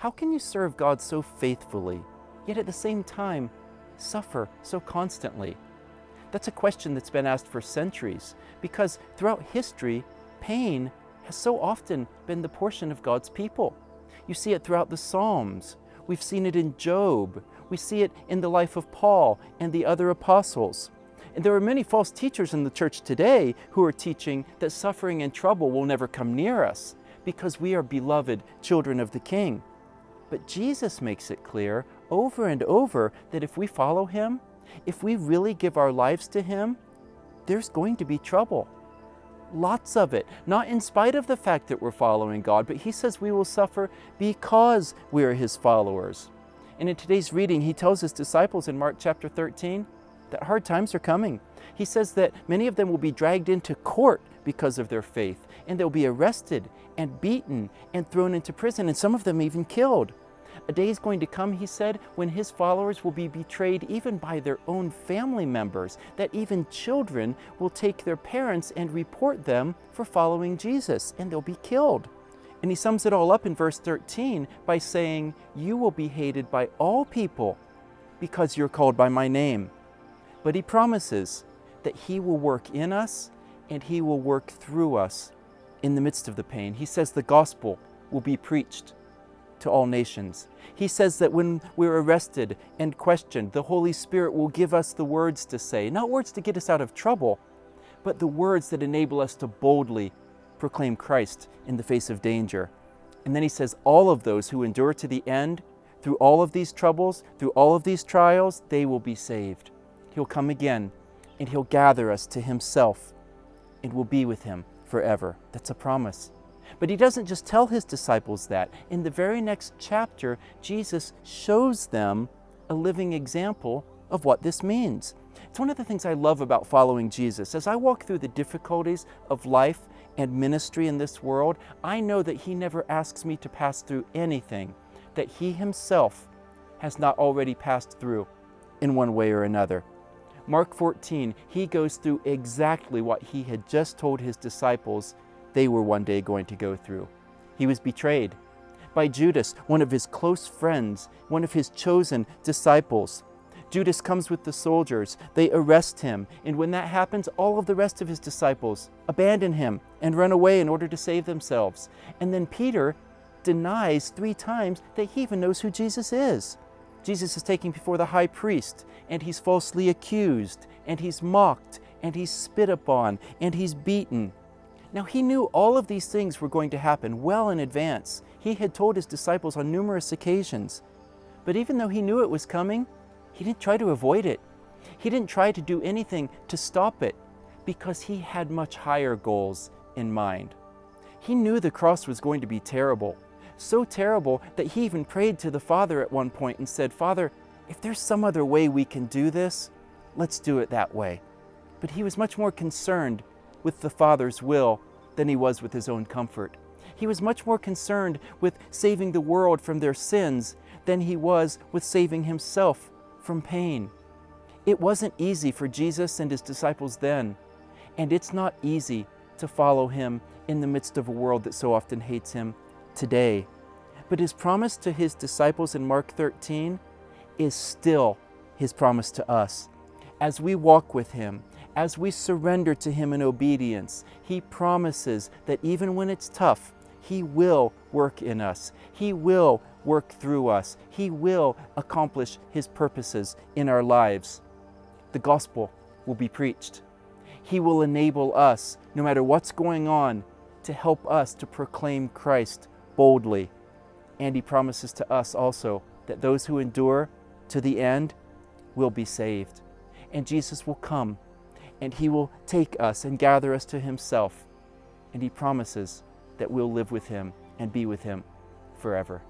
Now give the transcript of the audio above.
how can you serve God so faithfully, yet at the same time suffer so constantly? That's a question that's been asked for centuries, because throughout history, pain has so often been the portion of God's people. You see it throughout the Psalms. We've seen it in Job. We see it in the life of Paul and the other apostles. And there are many false teachers in the church today who are teaching that suffering and trouble will never come near us because we are beloved children of the King. But Jesus makes it clear over and over that if we follow Him, if we really give our lives to Him, there's going to be trouble. Lots of it. Not in spite of the fact that we're following God, but He says we will suffer because we are His followers. And in today's reading, He tells His disciples in Mark chapter 13 that hard times are coming. He says that many of them will be dragged into court because of their faith, and they'll be arrested and beaten and thrown into prison, and some of them even killed. A day is going to come, He said, when His followers will be betrayed even by their own family members, that even children will take their parents and report them for following Jesus, and they'll be killed. And He sums it all up in verse 13 by saying, "You will be hated by all people because you're called by my name." But He promises that He will work in us and He will work through us in the midst of the pain. He says the gospel will be preached to all nations. He says that when we're arrested and questioned, the Holy Spirit will give us the words to say, not words to get us out of trouble, but the words that enable us to boldly proclaim Christ in the face of danger. And then He says all of those who endure to the end, through all of these troubles, through all of these trials, they will be saved. He'll come again, and He'll gather us to Himself, and we'll be with Him forever. That's a promise. But He doesn't just tell His disciples that. In the very next chapter, Jesus shows them a living example of what this means. It's one of the things I love about following Jesus. As I walk through the difficulties of life and ministry in this world, I know that He never asks me to pass through anything that He Himself has not already passed through in one way or another. Mark 14, He goes through exactly what He had just told His disciples they were one day going to go through. He was betrayed by Judas, one of His close friends, one of His chosen disciples. Judas comes with the soldiers. They arrest Him. And when that happens, all of the rest of His disciples abandon Him and run away in order to save themselves. And then Peter denies 3 times that he even knows who Jesus is. Jesus is taken before the high priest, and he's falsely accused, and he's mocked, and he's spit upon, and he's beaten. Now, He knew all of these things were going to happen well in advance. He had told His disciples on numerous occasions. But even though He knew it was coming, He didn't try to avoid it. He didn't try to do anything to stop it, because He had much higher goals in mind. He knew the cross was going to be terrible, so terrible that He even prayed to the Father at one point and said, "Father, if there's some other way we can do this, let's do it that way." But He was much more concerned with the Father's will than He was with His own comfort. He was much more concerned with saving the world from their sins than He was with saving Himself from pain. It wasn't easy for Jesus and His disciples then, and it's not easy to follow Him in the midst of a world that so often hates Him today. But His promise to His disciples in Mark 13 is still His promise to us. As we walk with Him, as we surrender to Him in obedience, He promises that even when it's tough, He will work in us. He will work through us. He will accomplish His purposes in our lives. The gospel will be preached. He will enable us, no matter what's going on, to help us to proclaim Christ boldly. And He promises to us also that those who endure to the end will be saved. And Jesus will come, and He will take us and gather us to Himself. And He promises that we'll live with Him and be with Him forever.